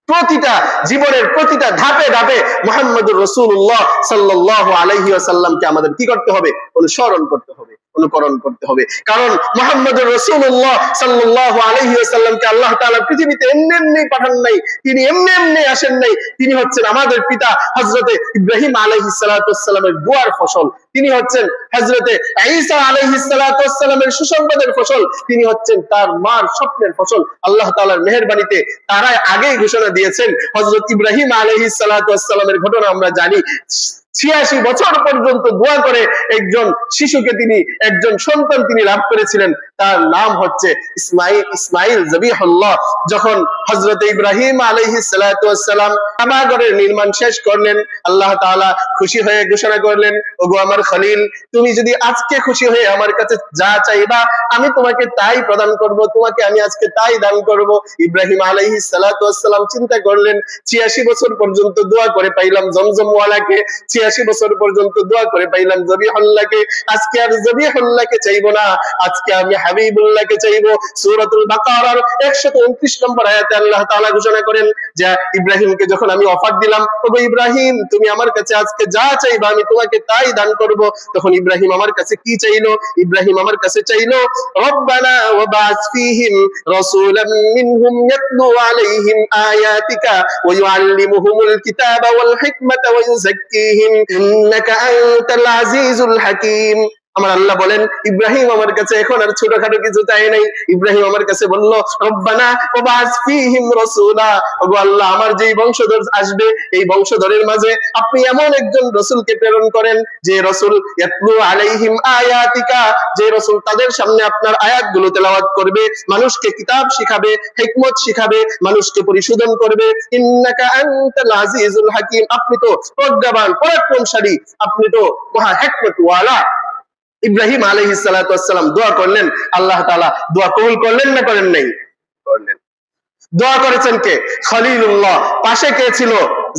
প্রতিটা জীবনের প্রতিটা ধাপে ধাপে মুহাম্মদুর রাসূলুল্লাহ সাল্লাল্লাহু আলাইহি ওয়াসাল্লামকে আমাদের কি করতে হবে? অনুসরণ করতে হবে, অনুকরণ করতে হবে। কারণ মুহাম্মদুর রাসূলুল্লাহ সাল্লাল্লাহু আলাইহি ওয়াসাল্লামকে আল্লাহ তাআলা পৃথিবীতে এমনি এমনি পাঠান নাই, তিনি এমনি এমনি আসেন নাই। তিনি হচ্ছেন আমাদের পিতা হযরতে ইব্রাহিম আলাইহিস সালাতু ওয়াসসালামের দোয়ার ফসল। তিনি হচ্ছেন হযরতে ঈসা আলাইহিস সালাতু ওয়াসসালামের সুসংবাদের ফসল। তিনি হচ্ছেন তার মার স্বপ্নের ফসল। আল্লাহ তাআলার মেহেরবানিতে তারাই আগেই ঘোষণা দিয়েছেন। হযরত ইব্রাহিম আলাইহিস সালাতু ওয়াসসালামের ঘটনা আমরা জানি। 86 বছর পর্যন্ত দোয়া করে একজন শিশুকে তিনি একজন সন্তান তিনি লাভ করেছিলেন। তার নাম হচ্ছে ইসমাইল জবিহুল্লাহ। যখন হযরত ইব্রাহিম আলাইহিস সালাতু ওয়াসসালাম কাবাগরের নির্মাণ শেষ করলেন, আল্লাহ তাআলা খুশি হয়ে ঘোষণা করলেন, ওগো আমার খলিল, তুমি যদি আজকে খুশি হয়ে আমার কাছে যা চাইবা আমি তোমাকে তাই প্রদান করব, তোমাকে আমি আজকে তাই দান করব। ইব্রাহিম আলাইহিস সালাতু ওয়াসসালাম চিন্তা করলেন, 86 বছর পর্যন্ত দোয়া করে পাইলাম জমজম ওয়ালাকে, 86 বছর পর্যন্ত দোয়া করে পাইলাম জবিহুল্লাহকে, আজকে আর জবিহুল্লাহকে চাইবো না, আজকে আমি হাবিবুল্লাহকে চাইবো। সূরাতুল বাকারার 129 নম্বর আয়াতে আল্লাহ তাআলা ঘোষণা করেন যে ইব্রাহিমকে যখন আমি অফার দিলাম, ওগো ইব্রাহিম তুমি আমার কাছে আজকে যা চাইবা আমি তোমাকে তাই দান করব, তখন ইব্রাহিম আমার কাছে কি চাইলো? ইব্রাহিম আমার কাছে চাইলো, রব্বানা ওয়াবাস ফীহিম রাসূলাম মিনহুম ইয়াতলু আলাইহিম আয়াতিকা ওয়া ইউআল্লিমুহুমুল কিতাবা ওয়াল হিকমাতা ওয়া ইউযাক্কিহিম ইন্নাকা আনতাল আজিজুল হাকীম। আমার আল্লাহ বলেন ইব্রাহিম আমার কাছে এখন আর ছোটখাটো কিছু চাই নাই। ইব্রাহিম আমার কাছে বলল, রব্বানা ওয়াবাস ফীহিম রাসূলা, ওগো আল্লাহ আমার যেই বংশধর আসবে এই বংশধরের মাঝে আপনি এমন একজন রাসূলকে প্রেরণ করেন যে রাসূল ইয়াতলু আলাইহিম আয়াতিকা, যে রাসূল তাদের সামনে আপনার আয়াতগুলো তেলাওয়াত করবে, মানুষকে কিতাব শিখাবে, হিকমত শিখাবে, মানুষকে পরিশোধন করবে। ইন্নাকা আনতাল আজিজুল হাকীম, আপনি তো প্রজ্ঞাবান পরাক্রমশালী, আপনি তো মহা হিকমত ওয়ালা। ইব্রাহিম আলাইহিস সালাতু ওয়াসসালাম দোয়া করলেন, আল্লাহ তাআলা দোয়া কবুল করলেন না করেন নাই? করলেন। দোয়া করেছেন কে? খলিলুল্লাহ। পাশে কে ছিল?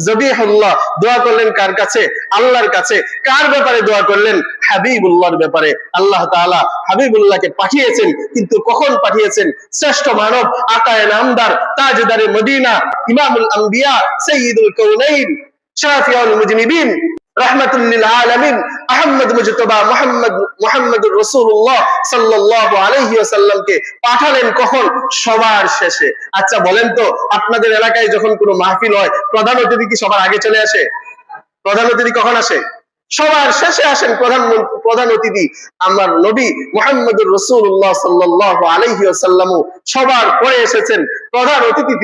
জবিহুল্লাহ। দোয়া করলেন কার কাছে? আল্লাহর কাছে। কার ব্যাপারে দোয়া করলেন? হাবিবুল্লাহর ব্যাপারে। আল্লাহ তাআলা হাবিবুল্লাহকে পাঠিয়েছেন, কিন্তু কখন পাঠিয়েছেন? শ্রেষ্ঠ মানব, আকায়ে নামদার, তাজদারে মদিনা, ইমামুল আম্বিয়া, সাইয়্যিদুল কাউনাইন, শাফিউল মুজনিবিন, রাহমাতুল লিল আলামিন, আহমদ মুজতবা মুহাম্মদুর রাসূলুল্লাহ সাল্লাল্লাহু আলাইহি ওয়াসাল্লামকে পাঠালেন কখন? সবার শেষে। আচ্ছা বলেন তো, আপনাদের এলাকায় যখন কোনো মাহফিল হয় প্রধান অতিথি কি সবার আগে চলে আসে? প্রধান অতিথি কখন আসে? সবার শেষে আসেন প্রধান অতিথি। আমার নবী মুহাম্মদুর রাসূলুল্লাহ সাল্লাল্লাহু আলাইহি ওয়াসাল্লাম সবার পরে এসেছেন। প্রধান অতিথি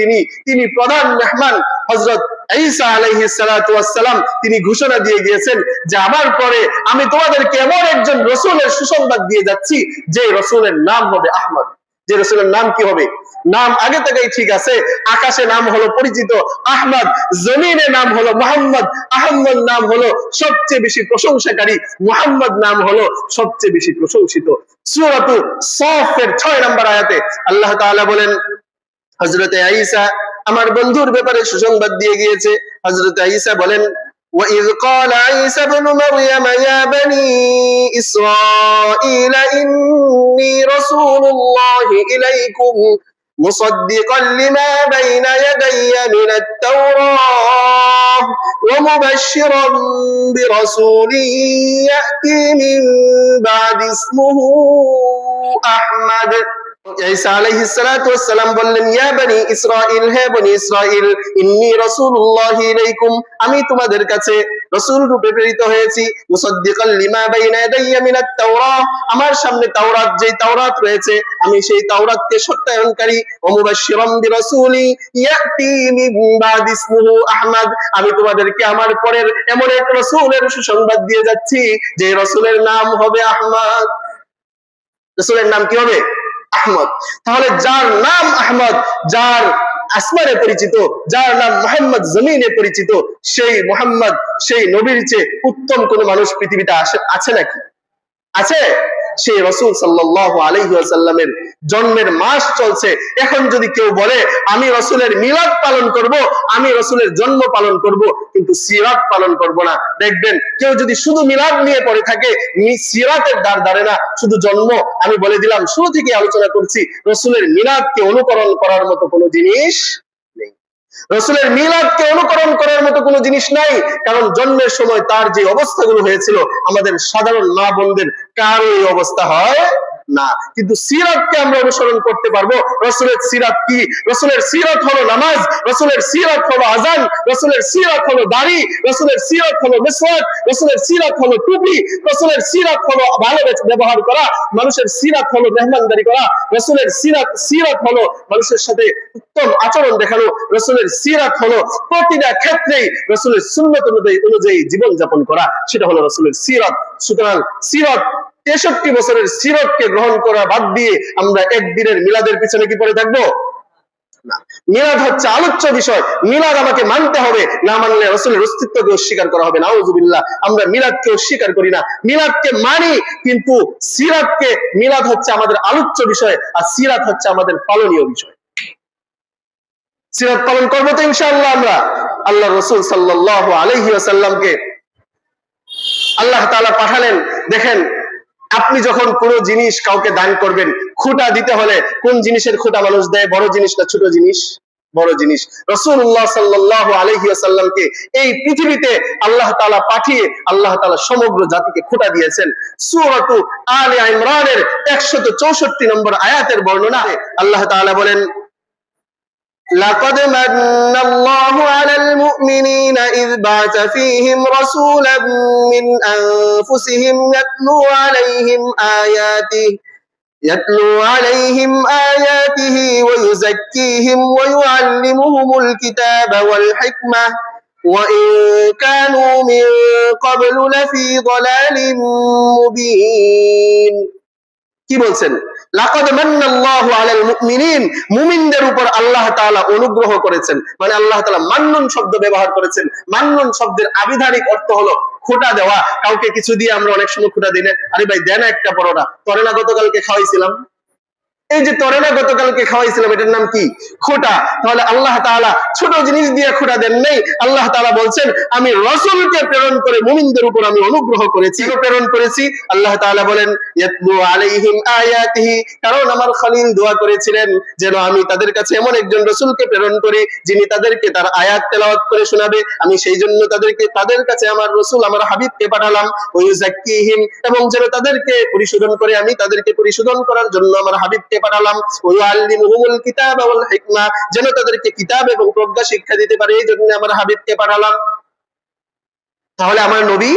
তিনি প্রধান মেহমান হযরত ঈসা আলাইহিস সালাতু ওয়াসসালাম। তিনি ঘোষণা দিয়ে গিয়েছেন যে আমার পরে আমি তোমাদেরকে এমন একজন রাসূলের সুসংবাদ দিয়ে যাচ্ছি যে রাসূলের নাম হবে আহমদ। যে রাসূলের নাম কি হবে? নাম আগে থেকেই ঠিক আছে। আকাশে নাম হলো পরিচিত আহমদ, জমিনে নাম হলো মুহাম্মদ। আহমদ নাম হলো সবচেয়ে বেশি প্রশংসাকারী, মুহাম্মদ নাম হলো সবচেয়ে বেশি প্রশংসিত। সূরাতুল সাফের 6 নম্বর আয়াতে আল্লাহ তাআলা বলেন, হযরতে ঈসা আমার বন্ধুর ব্যাপারে সুসংবাদ দিয়ে গিয়েছে। হযরতে ঈসা বলেন, وَإِذْ قَالَ عِيسَى ابْنُ مَرْيَمَ يَا بَنِي إِسْرَائِيلَ إِنِّي رَسُولُ اللَّهِ إِلَيْكُمْ مُصَدِّقًا لِمَا بَيْنَ يَدَيَّ مِنَ التَّوْرَاةِ ومبشرا برسول يأتي من بعد اسمه أحمد। ঈসা আলাইহিস সালাতু ওয়াস সালাম বললেন, ইয়া বনি ইসরাঈল, হে বনি ইসরাঈল, ইন্নী রাসূলুল্লাহি ইলাইকুম, আমি তোমাদের কাছে রাসূল রূপে প্রেরিত হয়েছি। মুসাদ্দিকাল লিমা বাইনা ইয়াদাইয়া মিনাত তাওরাহ, আমার সামনে তাওরাত, যেই তাওরাত রয়েছে আমি সেই তাওরাতকে সত্যায়নকারী। ওয়া মুবাশশিরাম বিরাসূলি ইয়াতি মিন বাদি ইসমুহু আহমদ, আমি তোমাদেরকে আমার পরের এমন এক রাসূলের সুসংবাদ দিয়ে যাচ্ছি যে রাসূলের নাম হবে আহমদ। রাসূলের নাম কি হবে? আহমদ। তাহলে যার নাম আহমদ, যার আসমানে পরিচিত, যার নাম মুহাম্মদ জমিনে পরিচিত, সেই মুহাম্মদ, সেই নবীর চেয়ে উত্তম কোন মানুষ পৃথিবীতে আছে নাকি? আছে? সেই রাসূল সাল্লাল্লাহু আলাইহি ওয়াসাল্লামের জন্মের মাস চলছে, এখন যদি কেউ বলে আমি রাসূলের মিলাদ পালন করব, আমি রাসূলের জন্ম পালন করব, কিন্তু সিরাত পালন করব না, দেখবেন কেউ যদি শুধু মিলাদ নিয়ে পড়ে থাকে, সিরাতের ধারে না, শুধু জন্ম। আমি বলে দিলাম, শুরু থেকে আলোচনা করছি, রাসূলের মিলাদকে অনুকরণ করার মতো কোনো জিনিস নেই। রাসূলের মিলাদকে অনুকরণ করার মতো কোনো জিনিস নাই, কারণ জন্মের সময় তার যে অবস্থাগুলো হয়েছিল আমাদের সাধারণ মা বোনদের কারো এই অবস্থা হয় না। কিন্তু সিরাতকে আমরা অনুসরণ করতে পারবো। রাসূলের সিরাত কি? রাসূলের সিরাত হলো নামাজ, রাসূলের সিরাত হলো আযান, রাসূলের সিরাত হলো দাড়ি, রাসূলের সিরাত হলো মিসওয়াক, রাসূলের সিরাত হলো টুপি, রাসূলের সিরাত হলো ভালো ব্যবহার করা, মানুষের সিরাত হলো মেহমানদারি করা, রাসূলের সিরাত হলো মানুষের সাথে উত্তম আচরণ দেখানো, রাসূলের সিরাত হলো প্রতিটা ক্ষেত্রেই রাসূলের সুন্নাত অনুযায়ী জীবন যাপন করা, সেটা হলো রাসূলের সিরাত। সুতরাং সিরাত 63 বছরের সিরাতকে গ্রহণ করা বাদ দিয়ে আমরা একদিনের মিলাদের পিছনে কি পড়ে থাকবো? না। মিলাদ হচ্ছে আলোচ্য বিষয়, মিলাদ আমাকে মানতে হবে, না মানলে রাসূলের অস্তিত্বকে অস্বীকার করা হবে। নাউযুবিল্লাহ, আমরা মিলাদকে অস্বীকার করি না, মিলাদকে মানি, কিন্তু সিরাতকে, মিলাদ হচ্ছে আমাদের আলোচ্য বিষয় আর সিরাত হচ্ছে আমাদের পালনীয় বিষয়। সিরাত পালন করবো তো ইনশাআল্লাহ আমরা। আল্লাহ রাসূল সাল্লাল্লাহু আলাইহি ওয়াসাল্লামকে আল্লাহ তাআলা পাঠালেন। দেখেন, আপনি যখন কোনো জিনিস কাউকে দান করবেন, খুঁটা দিতে হলে কোন জিনিসের খুঁটা মানুষ দেয়? বড় জিনিস না ছোট জিনিস? বড় জিনিস। রাসূলুল্লাহ সাল্লাল্লাহু আলাইহি ওয়াসাল্লামকে এই পৃথিবীতে আল্লাহ তাআলা পাঠিয়ে আল্লাহ তাআলা সমগ্র জাতিকে খুঁটা দিয়েছেন। সূরাতু আলে ইমরানের 164 নম্বর আয়াতের বর্ণনায় আল্লাহ তাআলা বলেন, لقد من الله على المؤمنين إذ بعث فيهم رسولا من أنفسهم يتلو عليهم آياته ويزكيهم ويعلمهم الكتاب والحكمة وإن كانوا من قبل لفي ضلال مبين। কি বলছেন? লাকাদ মান্নাল্লাহু আলাল মুমিনিন, মুমিনদের উপর আল্লাহ তাআলা অনুগ্রহ করেছেন, মানে আল্লাহ তাআলা মান্নুন শব্দ ব্যবহার করেছেন। মান্নুন শব্দের আবিধানিক অর্থ হলো খোঁটা দেওয়া। কাউকে কিছু দিয়ে আমরা অনেক সময় খোঁটা দিই না, আরে ভাই দেন একটা পরোটা, তরে না গতকালকে খাওয়াইছিলাম, এই যে তরে না গতকালকে খাওয়াইছিলাম, এটার নাম কি? খোঁটা। তাহলে আল্লাহ তাআলা ছোট জিনিস দিয়ে খোঁটা দেন নাই, আল্লাহ তাআলা বলছেন আমি রাসূলকে প্রেরণ করে মুমিনদের উপর আমি অনুগ্রহ করেছি, প্রেরণ করেছি। আল্লাহ তাআলা বলেন ইয়াতলু আলাইহিম আয়াতিহি, কারণ আমার খলিল দোয়া করেছিলেন যেন আমি তাদের কাছে এমন একজন রাসূলকে প্রেরণ করি যিনি তাদেরকে তার আয়াত তেলাওয়াত করে শোনাবে। আমি সেই জন্য তাদের কাছে আমার রাসূল, আমার হাবিবকে পাঠালাম। ওয়ায়ুযাক্কিহিম, এবং যেন তাদেরকে পরিশোধন করে, আমি তাদেরকে পরিশোধন করার জন্য আমার হাবিবকে পাঠালাম। ওয়াল্লিমুহুমুল কিতাবা ওয়াল হিকমা, যেন তাদেরকে কিতাব এবং প্রজ্ঞা শিক্ষা দিতে পারে, এই জন্য আমার হাবিবকে পাঠালাম। তাহলে আমার নবী,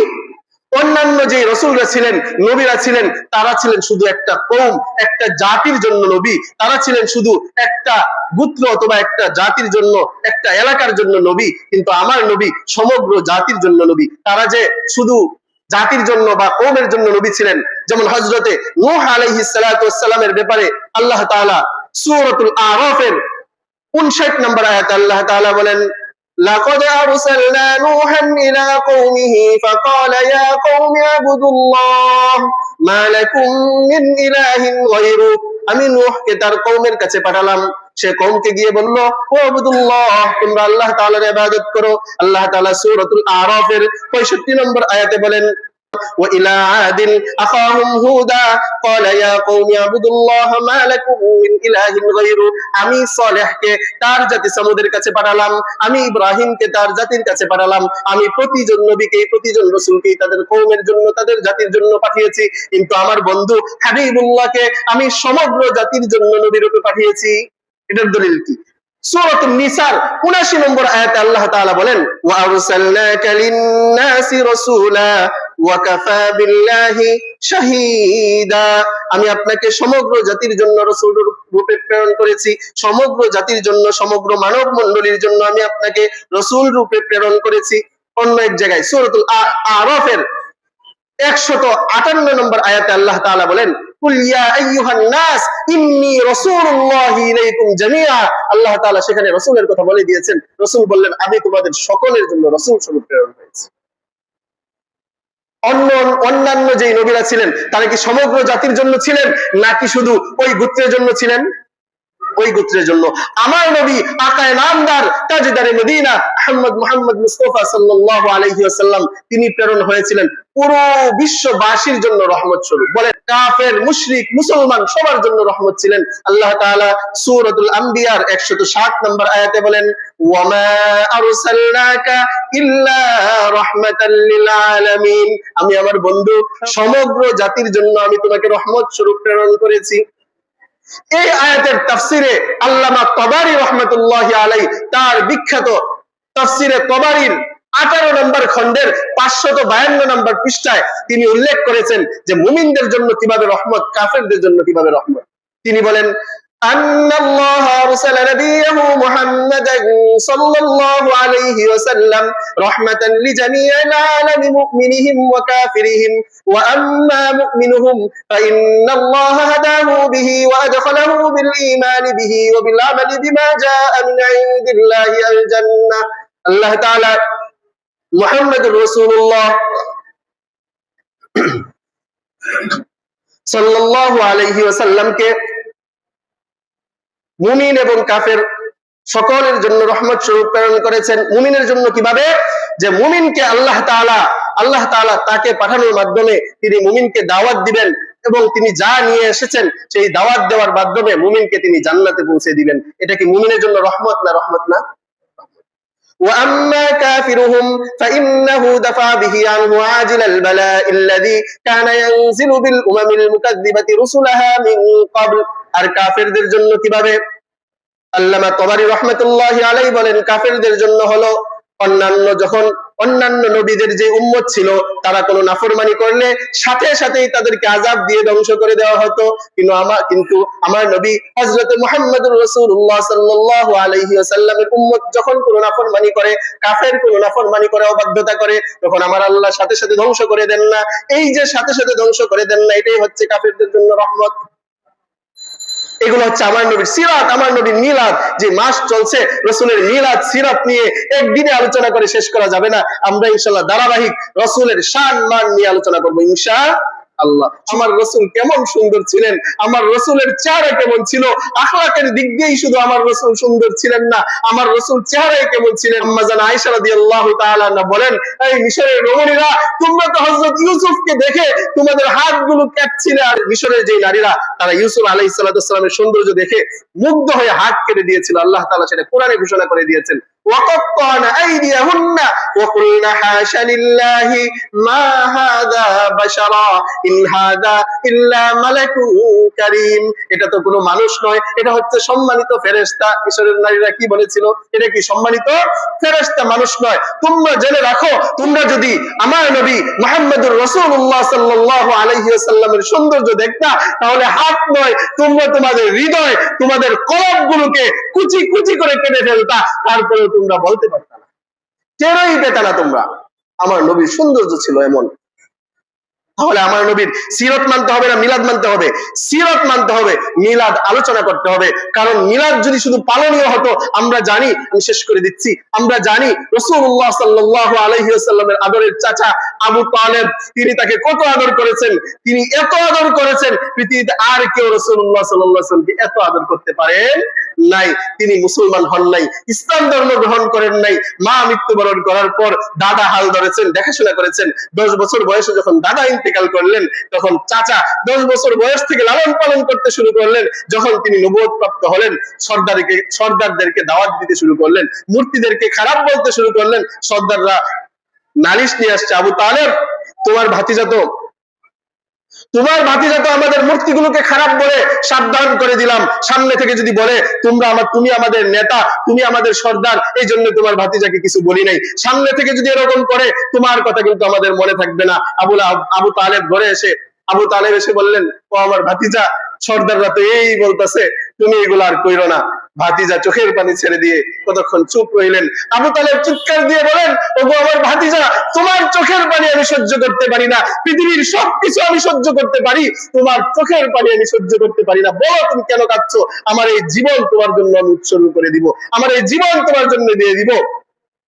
অন্যান্য যে রাসূলরা ছিলেন, নবীরা ছিলেন, তারা ছিলেন শুধু একটা কওম, একটা জাতির জন্য নবী। তারা ছিলেন শুধু একটা গোত্র অথবা একটা জাতির জন্য, একটা এলাকার জন্য নবী, কিন্তু আমার নবী সমগ্র জাতির জন্য নবী। তারা যে শুধু জাতির জন্য বা কওমের জন্য নবী ছিলেন, যেমন হযরতে নূহ আলাইহিস সালাতু ওয়াস সালামের ব্যাপারে আল্লাহ তাআলা সূরাতুল আরাফের 59 নম্বর আয়াতে আল্লাহ তাআলা বলেন, لقد أرسلنا نوحا إلى قومه فقال يا قوم اعبدوا الله ما لكم من إله غيره। আমি নূহকে তার কওমের কাছে পাঠালাম, সে কওমকে গিয়ে বলল ওয়াবুদুল্লাহ, তোমরা আল্লাহ তাআলার ইবাদত করো। আল্লাহ তাআলা সূরাতুল আরাফের 65 নম্বর আয়াতে বলেন, وإلى عاد أخاهم هودا قال يا قوم اعبدوا الله ما لكم من إله غيره আমি সালেহকে তার জাতি সামুদের কাছে পাঠালাম, আমি ইব্রাহিমকে তার জাতির কাছে পাঠালাম, আমি প্রতিজন নবীকে প্রতিজন রাসূলকে তাদের কওমের জন্য তাদের জাতির জন্য পাঠিয়েছি, কিন্তু আমার বন্ধু হাবিবুল্লাহকে আমি সমগ্র জাতির জন্য নবী রূপে পাঠিয়েছি। এটার দলিল কি? সূরাতুন নিসার ৭৯ নম্বর আয়াতে আল্লাহ তাআলা বলেন ওয়া আরসালনাকা লিন-নাসি রাসূলা ওয়া কাফা বিল্লাহি শাহীদা, আমি আপনাকে সমগ্র জাতির জন্য রাসূল রূপে প্রেরণ করেছি, সমগ্র জাতির জন্য সমগ্র মানব মণ্ডলীর জন্য আমি আপনাকে রাসূল রূপে প্রেরণ করেছি। অন্য এক জায়গায় সূরাতুল আরাফের ১৫৮ নম্বর আয়াতে আল্লাহ তাআলা বলেন কুল ইয়া আইয়ুহান নাস ইন্নী রাসূলুল্লাহি ইলাইকুম জামিআ, আল্লাহ তাআলা সেখানে রাসূলের কথা বলে দিয়েছেন, রাসূল বললেন আমি তোমাদের সকলের জন্য রাসূল স্বরূপ প্রেরণ হয়েছি। অন্যান্য যে নবীরা ছিলেন তারা কি সমগ্র জাতির জন্য ছিলেন নাকি শুধু ওই গোত্রের জন্য ছিলেন? ওই গোত্রের জন্য। আমার নবী আকায়ে নামদার তাজদারে মদিনা মুহাম্মদ মুস্তাফা সাল্লাল্লাহু আলাইহি ওয়াসাল্লাম তিনি প্রেরণ হয়েছিলেন পুরো বিশ্ববাসীর জন্য রহমত স্বরূপ। বলে কাফের মুশরিক মুসলমান সবার জন্য রহমত ছিলেন। আল্লাহ তাআলা সূরাতুল আম্বিয়ার ১৬০ নম্বর আয়াতে বলেন ওয়ামা আরসালনাকা ইল্লা রাহমাতাল লিল আলামিন, আমি আমার বন্ধু সমগ্র জাতির জন্য আমি তোমাকে রহমত স্বরূপ প্রেরণ করেছি। এই আয়াতের তাফসিরে আল্লামা তাবারী রাহমাতুল্লাহি আলাইহি তার বিখ্যাত তাফসিরে তাবারীর 18 নম্বর খণ্ডের 552 নম্বর পৃষ্ঠায় তিনি উল্লেখ করেছেন যে মুমিনদের জন্য কিভাবে রহমত, কাফেরদের জন্য কিভাবে রহমত। তিনি বলেন আন্নাল্লাহ আরসালা নবিয়াহু মুহাম্মাদান সাল্লাল্লাহু আলাইহি ওয়াসাল্লাম রাহমাতান লিজামিইল আলামি মুমিনিহিম ওয়া কাফিরিহিম ওয়া আম্মা মুমিনুহুম ফাইন্নাল্লাহা হাদাহু বিহি ওয়া আদখালাহু বিল ঈমানি বিহি ওয়া বিল আমালি বিমা জাআ মিন ইনদিল্লাহি আল জান্নাহ। আল্লাহ তাআলা মুহাম্মদুর রাসূলুল্লাহ সাল্লাল্লাহু আলাইহি ওয়াসাল্লামকে মুমিন এবং কাফের সকলের জন্য রহমত স্বরূপ প্রেরণ করেছেন। মুমিনের জন্য কিভাবে? যে মুমিনকে আল্লাহ তাআলা তাকে পাঠানোর মাধ্যমে তিনি মুমিনকে দাওয়াত দিবেন এবং তিনি যা নিয়ে এসেছেন সেই দাওয়াত দেওয়ার মাধ্যমে মুমিনকে তিনি জান্নাতে পৌঁছে দিবেন। এটা কি মুমিনের জন্য রহমত না? রহমত না? وأما كافرهم فإنه دفع به عنه عاجل البلاء الذي كان ينزل بالأمم المكذبة رسلها من قبل। আর কাফেরদের জন্য কিভাবে? আল্লামা তাবারী রাহমাতুল্লাহি আলাইহি বলেন কাফেরদের জন্য হলো অন্যান্য নবীদের যে উম্মত ছিল তারা কোনো নাফরমানি করলে সাথে সাথেই তাদেরকে আযাব দিয়ে ধ্বংস করে দেওয়া হতো, কিন্তু আমার নবী হযরত মুহাম্মদুর রাসূলুল্লাহ সাল্লাল্লাহু আলাইহি ওয়াসাল্লামের উম্মত যখন কোনো নাফরমানি করে, কাফের কোনো নাফরমানি করে, অবাধ্যতা করে, তখন আমার আল্লাহ সাথে সাথে ধ্বংস করে দেন না। এই যে সাথে সাথে ধ্বংস করে দেন না, এটাই হচ্ছে কাফেরদের জন্য রহমত। এগুলো হচ্ছে আমার নবীর সিরাত, আমার নবীর মিলাদ। যে মাস চলছে রাসূলের মিলাদ সিরাত নিয়ে একদিনে আলোচনা করে শেষ করা যাবে না। আমরা ইনশাআল্লাহ ধারাবাহিক রাসূলের শান মান নিয়ে আলোচনা করব ইনশাআল্লাহ। আমার রাসূল কেমন সুন্দর ছিলেন, আমার রাসূলের চেহারা কেমন ছিল, আখলাকের দিক দিয়েই শুধু আমার রাসূল সুন্দর ছিলেন না, আমার রাসূল চেহারায় কেমন ছিলেন। আম্মা জান আয়েশা রাদিয়াল্লাহু তাআলা আনহা বলেন এই মিশরের রমণীরা তোমরা তো হযরত ইউসুফকে দেখে তোমাদের হাতগুলো কাটছিলে, আর মিশরের যে নারীরা তারা ইউসুফ আলাইহিস সালামের সৌন্দর্য দেখে মুগ্ধ হয়ে হাত কেটে দিয়েছিল। আল্লাহ তাআলা সেটা কোরআনে ঘোষণা করে দিয়েছেন وقطعن أيديهن وقلن حاش لله ما هذا بشرا إن هذا إلا ملك كريم। এটা তো কোনো মানুষ নয়, এটা হচ্ছে সম্মানিত ফেরেশতা। মিশরের নারীরা কি বলেছিল? এটা কি সম্মানিত ফেরেশতা, মানুষ নয়। তোমরা জেনে রাখো, তোমরা যদি আমার নবী মুহাম্মদুর রাসূলুল্লাহ সাল্লাল্লাহু আলাইহি ওয়াসাল্লামের সৌন্দর্য দেখতা তাহলে হাত নয়, তোমরা তোমাদের হৃদয়, তোমাদের কলবগুলোকে কুচি কুচি করে কেটে ফেলতা, তারপরে তোমরা বলতে পারতা না, টেরই পেতা না তোমরা। আমার নবীর সৌন্দর্য ছিল এমন। তাহলে আমার নবীর সিরাত মানতে হবে না মিলাদ মানতে হবে? সিরাত মানতে হবে, মিলাদ আলোচনা করতে হবে। কারণ মিলাদ যদি শুধু পালনীয় হতো, আমরা জানি, আমি শেষ করে দিচ্ছি, আমরা জানি রাসূলুল্লাহ সাল্লাল্লাহু আলাইহি ওয়াসাল্লামের আদরের চাচা আবু তালেব, তিনি তাকে কত আদর করেছেন, তিনি এত আদর করেছেন পৃথিবীতে আর কেউ রাসূলুল্লাহ সাল্লাল্লাহু আলাইহি ওয়াসাল্লামকে এত আদর করতে পারেন নাই। তিনি মুসলমান হন নাই, ইসলাম ধর্ম গ্রহণ করেন নাই। মা মৃত্যুবরণ করার পর দাদা হাল ধরেছেন, দেখাশোনা করেছেন। 10 বছর বয়সে যখন দাদা ইন্তেকাল করলেন, তখন চাচা 10 বছর বয়স থেকে লালন পালন করতে শুরু করলেন। যখন তিনি নবুয়ত প্রাপ্ত হলেন, সর্দারদেরকে দাওয়াত দিতে শুরু করলেন, মূর্তিদেরকে খারাপ বলতে শুরু করলেন। সর্দাররা নালিশ নিয়ে আসছে, আবু তালেব, তোমার ভাতিজা তো আমাদের মূর্তিগুলোকে খারাপ বলে সাবধান করে দিলাম, সামনে থেকে যদি বলে তুমি আমাদের নেতা, তুমি আমাদের সর্দার, এই জন্য তোমার ভাতিজাকে কিছু বলি নাই, সামনে থেকে যদি এরকম করে তোমার কথা কিন্তু আমাদের মনে থাকবে না। আবু তালেব ঘরে এসে বললেন, ও আমার ভাতিজা, সর্দাররা তো এই বলতেছে, তুমি এগুলো আর কইরো না। ভাতিজা চোখের পানি ছেড়ে দিয়ে কতক্ষণ চুপ রইলেন। আবু তালেব চিৎকার দিয়ে বলেন, ওগো আমার ভাতিজা, তোমার চোখের পানি আমি সহ্য করতে পারি না, পৃথিবীর সবকিছু আমি সহ্য করতে পারি, তোমার চোখের পানি আমি সহ্য করতে পারি না। বলো তুমি কেন কাঁদছো? আমার এই জীবন তোমার জন্য আমি উৎসর্গ করে দিব, আমার এই জীবন তোমার জন্য দিয়ে দিব।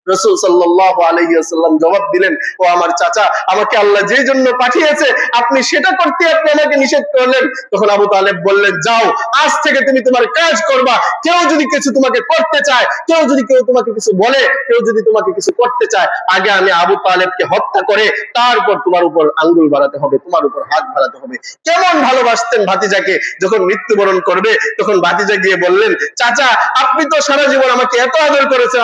রাসূল সাল্লাল্লাহু আলাইহি ওয়াসাল্লাম জবাব দিলেন, ও আমার চাচা, আমাকে আল্লাহ যে জন্য পাঠিয়েছে আপনি সেটা করতে আপনি আমাকে নিষেধ করলেন। তখন আবু তালেব বললেন, যাও, আজ থেকে তুমি তোমার কাজ করবা। কেউ যদি কিছু তোমাকে করতে চায়, কেউ তোমাকে কিছু বলে, কেউ যদি তোমাকে কিছু করতে চায়, আগে আমি আবু তালেবকে হত্যা করে তারপর তোমার উপর আঙ্গুল বাড়াতে হবে, তোমার উপর হাত বাড়াতে হবে। কেমন ভালোবাসতেন ভাতিজাকে। যখন মৃত্যুবরণ করবে তখন ভাতিজা গিয়ে বললেন, চাচা, আপনি তো সারা জীবন আমাকে এত আদর করেছেন,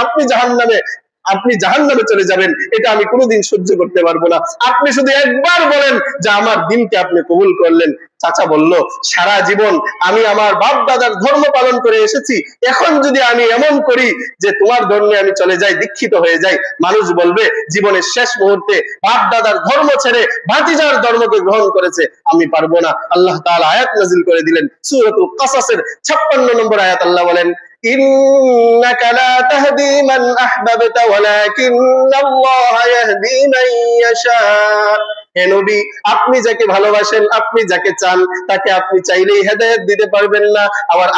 আপনি জাহান্নামে চলে যাবেন, এটা আমি কোনোদিন সহ্য করতে পারবো না। আপনি শুধু একবার বলেন যে আমার দিনকে আপনি কবুল করলেন। চাচা বলল, সারা জীবন আমি আমার বাপ দাদার ধর্ম পালন করে এসেছি, এখন যদি আমি এমন করি যে তোমার ধর্মে আমি চলে যাই, দীক্ষিত হয়ে যাই, মানুষ বলবে জীবনের শেষ মুহূর্তে বাপ দাদার ধর্ম ছেড়ে ভাতিজার ধর্মকে গ্রহণ করেছে, আমি পারবো না। আল্লাহ তাআলা আয়াত নাযিল করে দিলেন, সূরাতুল কাসাসের 56 নম্বর আয়াত। আল্লাহ বলেন, إنك لا تهدي من أحببت ولكن الله يهدي من يشاء। হে নবী, আপনি যাকে ভালোবাসেন, আপনি যাকে চান, তাকে আপনি চাইলেই হেদায়েত দিতে পারবেন না। আবার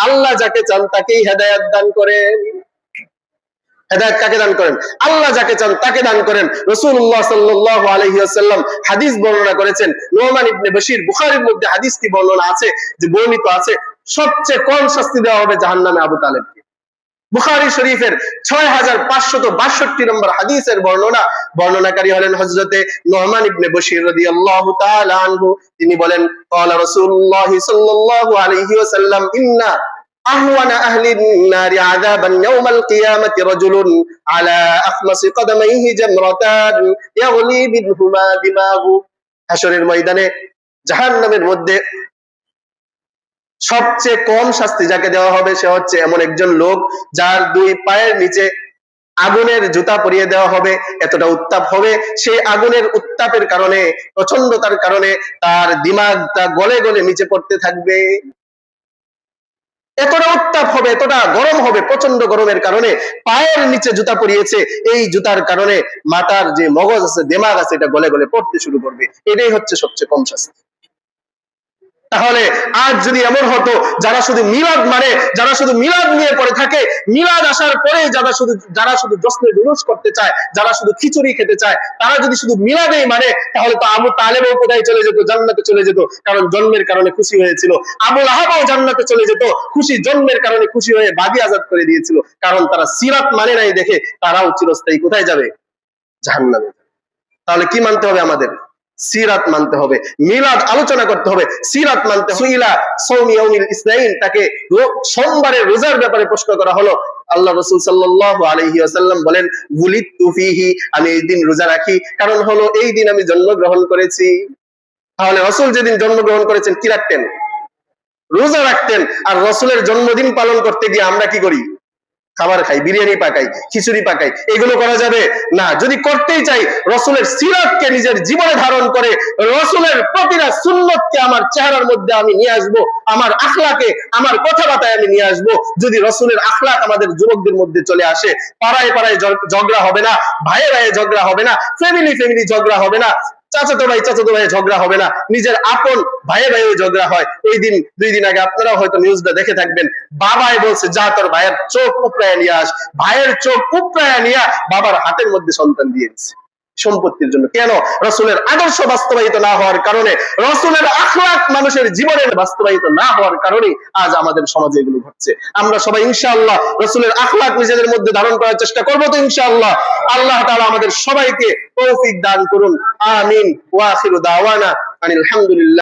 আল্লাহ যাকে চান তাকেই হেদায়েত দান করেন। হেদায়েত কাকে দান করেন? আল্লাহ যাকে চান তাকে দান করেন। রাসূলুল্লাহ সাল্লাল্লাহু আলাইহি ওয়াসাল্লাম হাদিস বর্ণনা করেছেন, নোমান ইবনে বশীর, বুখারীর মধ্যে হাদিসটি বর্ণনা আছে, যে বর্ণিত আছে, সবচেয়ে কম শাস্তি দেওয়া হবে জাহান্নামে আবু তালেবকে। বুখারী শরীফের 6562 নম্বর হাদিসের বর্ণনাকারী হলেন হযরতে নোমান ইবনে বশীর রাদিয়াল্লাহু তাআলা আনহু। তিনি বলেন, ক্বালা রাসূলুল্লাহ সাল্লাল্লাহু আলাইহি ওয়াসাল্লাম, ইন্না أهون أهل النار عذابا يوم القيامة رجل على أخمص قدميه جمرتان يغلي منهما دماغه। হাশরের ময়দানে জাহান্নামের মধ্যে সবচেয়ে কম শাস্তি যাকে দেওয়া হবে সে হচ্ছে এমন একজন লোক যার দুই পায়ের নিচে আগুনের জুতা পরিয়ে দেওয়া হবে। এতটা উত্তাপ হবে, সেই আগুনের উত্তাপের কারণে, প্রচন্ডতার কারণে তার দিমাগটা গলে গলে নিচে পড়তে থাকবে। এতটা উত্তাপ হবে, এতটা গরম হবে, প্রচন্ড গরমের কারণে পায়ের নিচে জুতা পরিয়েছে, এই জুতার কারণে মাথার যে মগজ আছে, দিমাগ আছে, এটা গলে গলে পড়তে শুরু করবে। এটাই হচ্ছে সবচেয়ে কম শাস্তি। তাহলে আজ যদি এমন হতো, যারা শুধু মিলাদ মানে, যারা শুধু মিলাদ নিয়ে পড়ে থাকে, মিলাদ আসার পরে যারা শুধু জশ্নে জুলুস করতে চায়, যারা শুধু খিচুড়ি খেতে চায়, তারা যদি শুধু মিলাদেই মানে, তাহলে তো আবু তালেবও কোথায় চলে যেত? জান্নাতে চলে যেত, কারণ জন্মের কারণে খুশি হয়েছিল। আবু লাহাবও জান্নাতে চলে যেত, জন্মের কারণে খুশি হয়ে বাদী আজাদ করে দিয়েছিল, কারণ তারা সিরাত মানে নাই দেখে তারাও চিরস্থায়ী কোথায় যাবে? জাহান্নামে। তাহলে কি মানতে হবে আমাদের? সিরাত মানতে হবে, মিলাদ আলোচনা করতে হবে, সিরাত মানতে হবে। সুইলা সাওমি ইয়াউমিল ইসনাইন, তাকে সোমবারের রোজার ব্যাপারে প্রশ্ন করা হলো। আল্লাহ রাসূল সাল্লাল্লাহু আলাইহি ওয়াসাল্লাম বলেন, বুলিতু ফিহি, আমি এই দিন রোজা রাখি, কারণ হলো এই দিন আমি জন্মগ্রহণ করেছি। তাহলে রাসূল যেদিন জন্মগ্রহণ করেছেন কি রাখতেন? রোজা রাখতেন। আর রাসূলের জন্মদিন পালন করতে গিয়ে আমরা কি করি? খাবার খাই, বিরিয়ানি পাকাই, খিচুড়ি পাকাই, এগুলো করা যাবে না। যদি করতেই চাই, রাসূলের সিরাতকে নিজের জীবনে ধারণ করে রাসূলের প্রতিটা সুন্নতকে আমার চেহারার মধ্যে আমি নিয়ে আসব, আমার আখলাকে, আমার কথাবার্তায় আমি নিয়ে আসব। যদি রাসূলের আখলাক আমাদের যুবকদের মধ্যে চলে আসে, পাড়ায় পাড়ায় ঝগড়া হবে না, ভাইয়ে ভাইয়ে ঝগড়া হবে না, ফ্যামিলি ঝগড়া হবে না, চাচাতো ভাই ঝগড়া হবে না, নিজের আপন ভাইয়ে ভাইয়ে ঝগড়া হয়। ওই দিন 2 দিন আগে আপনারা হয়তো নিউজটা দেখে থাকবেন, বাবাই বলছে যা তোর ভাইয়ের চোখ উপড়ায় নিয়ে আস, ভাইয়ের চোখ উপড়ায় নিয়ে বাবার হাতের মধ্যে সন্তান দিয়ে দিচ্ছে। সম্পত্তির জন্য। কেন? রাসূলের আদর্শ বাস্তবায়িত না হওয়ার কারণে, রাসূলের আখলাক মানুষের জীবনে বাস্তবায়িত না হওয়ার কারণে আজ আমাদের সমাজে এগুলো ঘটছে। আমরা সবাই ইনশাআল্লাহ রাসূলের আখলাক নিজেদের মধ্যে ধারণ করার চেষ্টা করব তো ইনশাআল্লাহ। আল্লাহ তাআলা আমাদের সবাইকে তৌফিক দান করুন। আমিন। ওয়া আখিরু দাওয়ানা আনিল হামদুলিল্লাহ।